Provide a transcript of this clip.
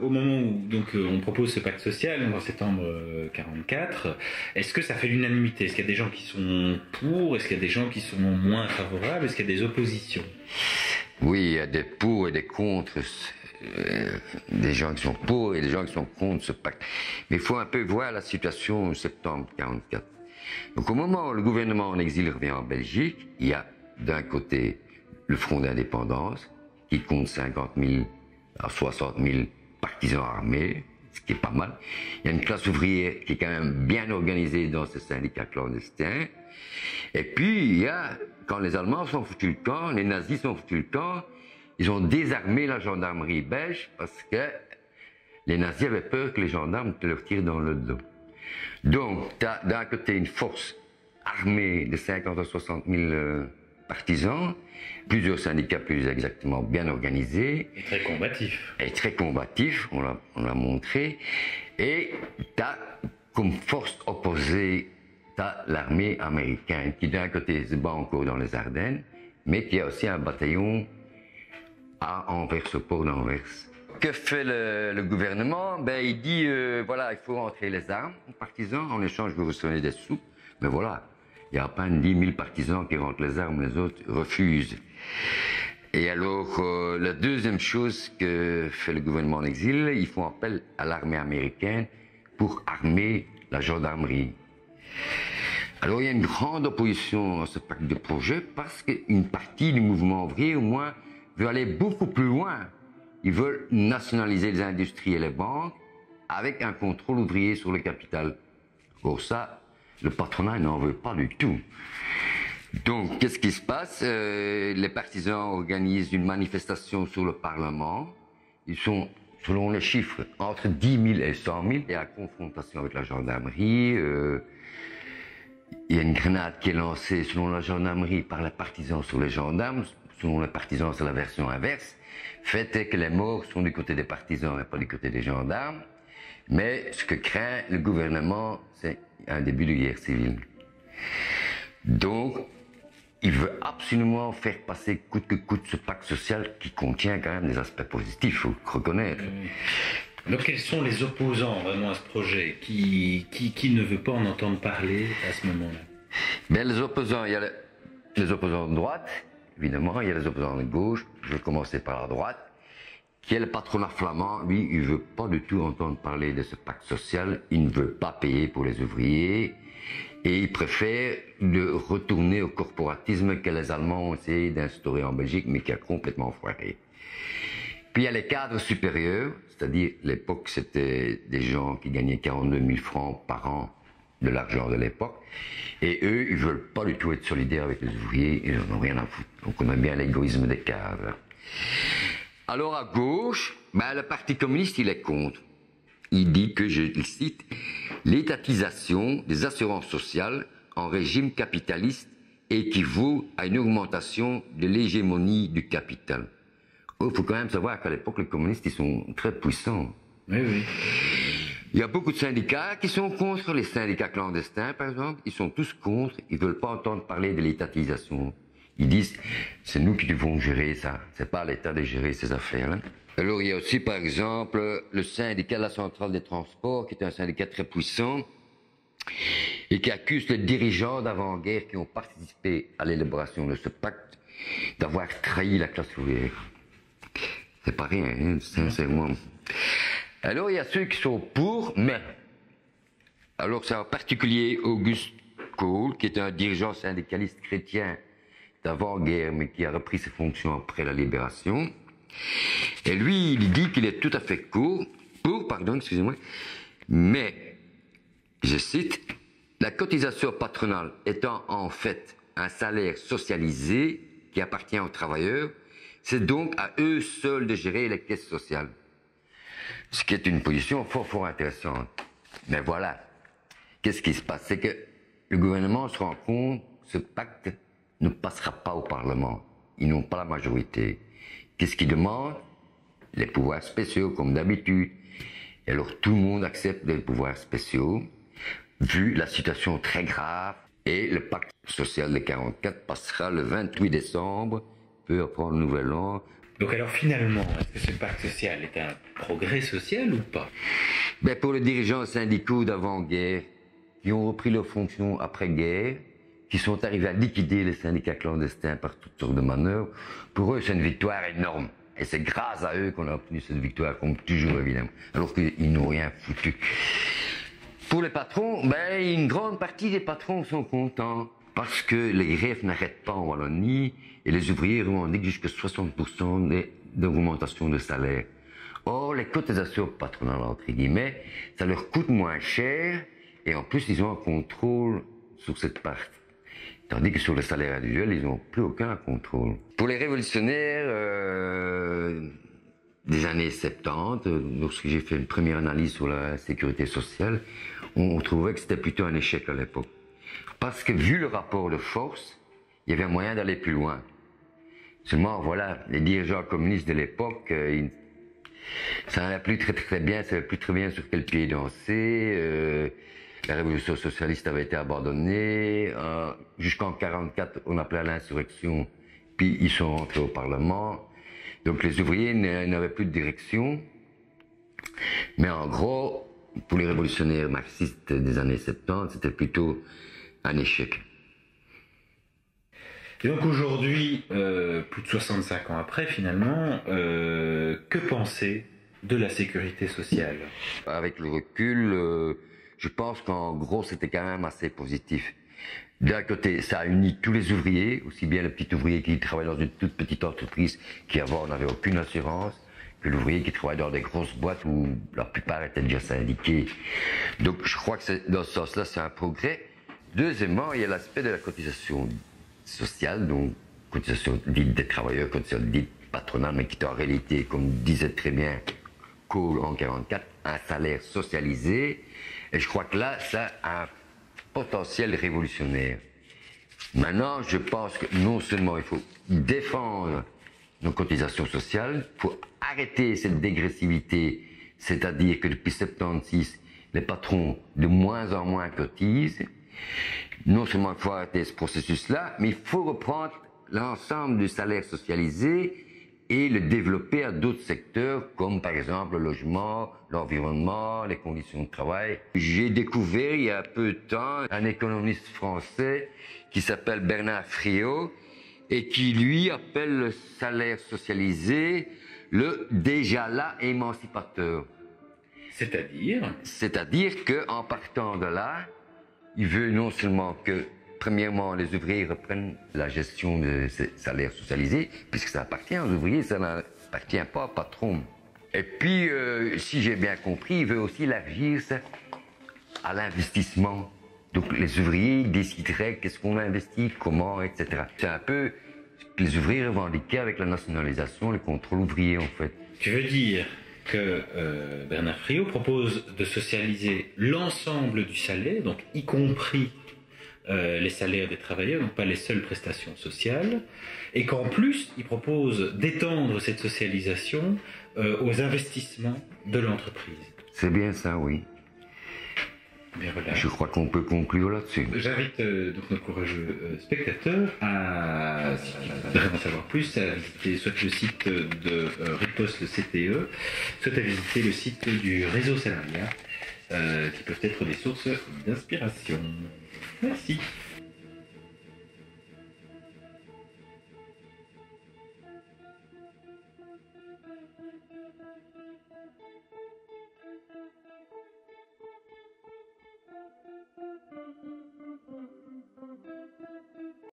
au moment où on propose ce pacte social en septembre 44, est-ce que ça fait l'unanimité? Est-ce qu'il y a des gens qui sont pour? Est-ce qu'il y a des gens qui sont moins favorables? Est-ce qu'il y a des oppositions? Oui, il y a des pour et des contre, des gens qui sont pour et des gens qui sont contre ce pacte. Mais il faut un peu voir la situation en septembre 44. Donc au moment où le gouvernement en exil revient en Belgique, il y a d'un côté le Front d'indépendance qui compte 50 000 à 60 000 partisans armés, ce qui est pas mal. Il y a une classe ouvrière qui est quand même bien organisée dans ce syndicat clandestin. Et puis il y a, quand les Allemands sont foutus le camp, les nazis sont foutus le camp, ils ont désarmé la gendarmerie belge parce que les nazis avaient peur que les gendarmes leur tirent dans le dos. Donc, tu as d'un côté une force armée de 50 à 60 000 partisans, plusieurs syndicats plus exactement bien organisés. Et très combatifs. Et très combatifs, on l'a montré. Et tu as comme force opposée, tu as l'armée américaine qui d'un côté se bat encore dans les Ardennes, mais qui a aussi un bataillon à Anvers, au port d'Anvers. Que fait le gouvernement? Ben, il dit, voilà, il faut rentrer les armes aux partisans, en échange vous recevez des sous. Mais voilà, il y a à peine 10 000 partisans qui rentrent les armes, les autres refusent. Et alors, la deuxième chose que fait le gouvernement en exil, ils font appel à l'armée américaine pour armer la gendarmerie. Alors, il y a une grande opposition à ce pacte de projet parce qu'une partie du mouvement ouvrier, au moins, veut aller beaucoup plus loin. Ils veulent nationaliser les industries et les banques avec un contrôle ouvrier sur le capital. Pour ça, le patronat n'en veut pas du tout. Donc, qu'est-ce qui se passe? Les partisans organisent une manifestation sur le Parlement. Ils sont, selon les chiffres, entre 10 000 et 100 000. Il y a la confrontation avec la gendarmerie. Il y a une grenade qui est lancée, selon la gendarmerie, par les partisans sur les gendarmes. Selon les partisans, c'est la version inverse. Fait est que les morts sont du côté des partisans et pas du côté des gendarmes. Mais ce que craint le gouvernement, c'est un début de guerre civile. Donc, il veut absolument faire passer coûte que coûte ce pacte social qui contient quand même des aspects positifs, il faut le reconnaître. Alors, quels sont les opposants vraiment à ce projet? Qui ne veut pas en entendre parler à ce moment-là? Ben, les opposants, il y a les opposants de droite, évidemment, il y a les opposants de gauche. Je vais commencer par la droite, qui est le patronat flamand. Lui, il ne veut pas du tout entendre parler de ce pacte social. Il ne veut pas payer pour les ouvriers. Et il préfère de retourner au corporatisme que les Allemands ont essayé d'instaurer en Belgique, mais qui a complètement foiré. Puis il y a les cadres supérieurs, c'est-à-dire, à l'époque, c'était des gens qui gagnaient 42 000 francs par an de l'argent de l'époque. Et eux, ils veulent pas du tout être solidaires avec les ouvriers, ils n'en ont rien à foutre. Donc on aime bien l'égoïsme des cadres. Alors à gauche, ben, le Parti communiste, il est contre. Il dit que, je le cite, l'étatisation des assurances sociales en régime capitaliste équivaut à une augmentation de l'hégémonie du capital. Il faut quand même savoir qu'à l'époque, les communistes, ils sont très puissants. Oui, oui. Il y a beaucoup de syndicats qui sont contre, les syndicats clandestins, par exemple, ils sont tous contre, ils veulent pas entendre parler de l'étatisation. Ils disent, c'est nous qui devons gérer ça, c'est pas à l'État de gérer ces affaires. Hein. Alors il y a aussi, par exemple, le syndicat de la Centrale des Transports, qui est un syndicat très puissant, et qui accuse les dirigeants d'avant-guerre qui ont participé à l'élaboration de ce pacte d'avoir trahi la classe ouvrière. C'est pas rien, hein, sincèrement. Alors il y a ceux qui sont pour, mais... Alors c'est en particulier Auguste Kohl, qui est un dirigeant syndicaliste chrétien d'avant-guerre, mais qui a repris ses fonctions après la libération. Et lui, il dit qu'il est tout à fait pour, excusez-moi, mais, je cite, la cotisation patronale étant en fait un salaire socialisé qui appartient aux travailleurs, c'est donc à eux seuls de gérer les caisses sociales. Ce qui est une position fort intéressante. Mais voilà, qu'est-ce qui se passe? C'est que le gouvernement se rend compte que ce pacte ne passera pas au Parlement. Ils n'ont pas la majorité. Qu'est-ce qu'ils demandent? Les pouvoirs spéciaux, comme d'habitude. Et alors tout le monde accepte les pouvoirs spéciaux, vu la situation très grave. Et le pacte social de 44 passera le 28 décembre, peu après le Nouvel An, Donc alors finalement, est-ce que ce pacte social est un progrès social ou pas? Ben, pour les dirigeants syndicaux d'avant-guerre, qui ont repris leurs fonctions après-guerre, qui sont arrivés à liquider les syndicats clandestins par toutes sortes de manœuvres, pour eux c'est une victoire énorme. Et c'est grâce à eux qu'on a obtenu cette victoire, comme toujours évidemment, alors qu'ils n'ont rien foutu. Pour les patrons, ben, une grande partie des patrons sont contents, parce que les grèves n'arrêtent pas en Wallonie, et les ouvriers revendiquent jusqu'à 60% d'augmentation de salaire. Or, les cotisations patronales, entre guillemets, ça leur coûte moins cher, et en plus, ils ont un contrôle sur cette partie. Tandis que sur le salaire individuel, ils n'ont plus aucun contrôle. Pour les révolutionnaires des années 70, lorsque j'ai fait une première analyse sur la sécurité sociale, on trouvait que c'était plutôt un échec à l'époque. Parce que vu le rapport de force, il y avait un moyen d'aller plus loin. Seulement, voilà, les dirigeants communistes de l'époque, ça n'allait plus très bien, ça n'allait plus très bien sur quel pied danser. La révolution socialiste avait été abandonnée. Jusqu'en 1944, on appelait à l'insurrection, puis ils sont rentrés au Parlement. Donc les ouvriers n'avaient plus de direction. Mais en gros, pour les révolutionnaires marxistes des années 70, c'était plutôt un échec. Et donc aujourd'hui, plus de 65 ans après, finalement, que penser de la sécurité sociale? Avec le recul, je pense qu'en gros, c'était quand même assez positif. D'un côté, ça a uni tous les ouvriers, aussi bien le petit ouvrier qui travaille dans une toute petite entreprise qui avant n'avait aucune assurance, que l'ouvrier qui travaille dans des grosses boîtes où la plupart étaient déjà syndiqués. Donc je crois que dans ce sens-là, c'est un progrès. Deuxièmement, il y a l'aspect de la cotisation sociale, donc cotisation dite des travailleurs, cotisation dite patronale, mais qui est en réalité, comme disait très bien Kohl en 1944, un salaire socialisé. Et je crois que là, ça a un potentiel révolutionnaire. Maintenant, je pense que non seulement il faut défendre nos cotisations sociales, il faut arrêter cette dégressivité, c'est-à-dire que depuis 1976, les patrons de moins en moins cotisent. Non seulement il faut arrêter ce processus-là, mais il faut reprendre l'ensemble du salaire socialisé et le développer à d'autres secteurs, comme par exemple le logement, l'environnement, les conditions de travail. J'ai découvert il y a peu de temps un économiste français qui s'appelle Bernard Friot et qui lui appelle le salaire socialisé le déjà là émancipateur. C'est-à-dire? C'est-à-dire qu'en partant de là, il veut non seulement que, premièrement, les ouvriers reprennent la gestion de ces salaires socialisés, puisque ça appartient aux ouvriers, ça n'appartient pas aux patrons. Et puis, si j'ai bien compris, il veut aussi élargir ça à l'investissement. Donc les ouvriers décideraient qu'est-ce qu'on investit, comment, etc. C'est un peu ce que les ouvriers revendiquaient avec la nationalisation, le contrôle ouvrier en fait. Tu veux dire que Bernard Friot propose de socialiser l'ensemble du salaire, donc y compris les salaires des travailleurs, donc pas les seules prestations sociales, et qu'en plus, il propose d'étendre cette socialisation aux investissements de l'entreprise. C'est bien ça, oui. Bien, voilà. Je crois qu'on peut conclure là-dessus. J'invite donc nos courageux spectateurs à, si tu voudrais en savoir plus, à visiter soit le site de Riposte, le CTE, soit à visiter le site du réseau salariat, qui peuvent être des sources d'inspiration. Merci.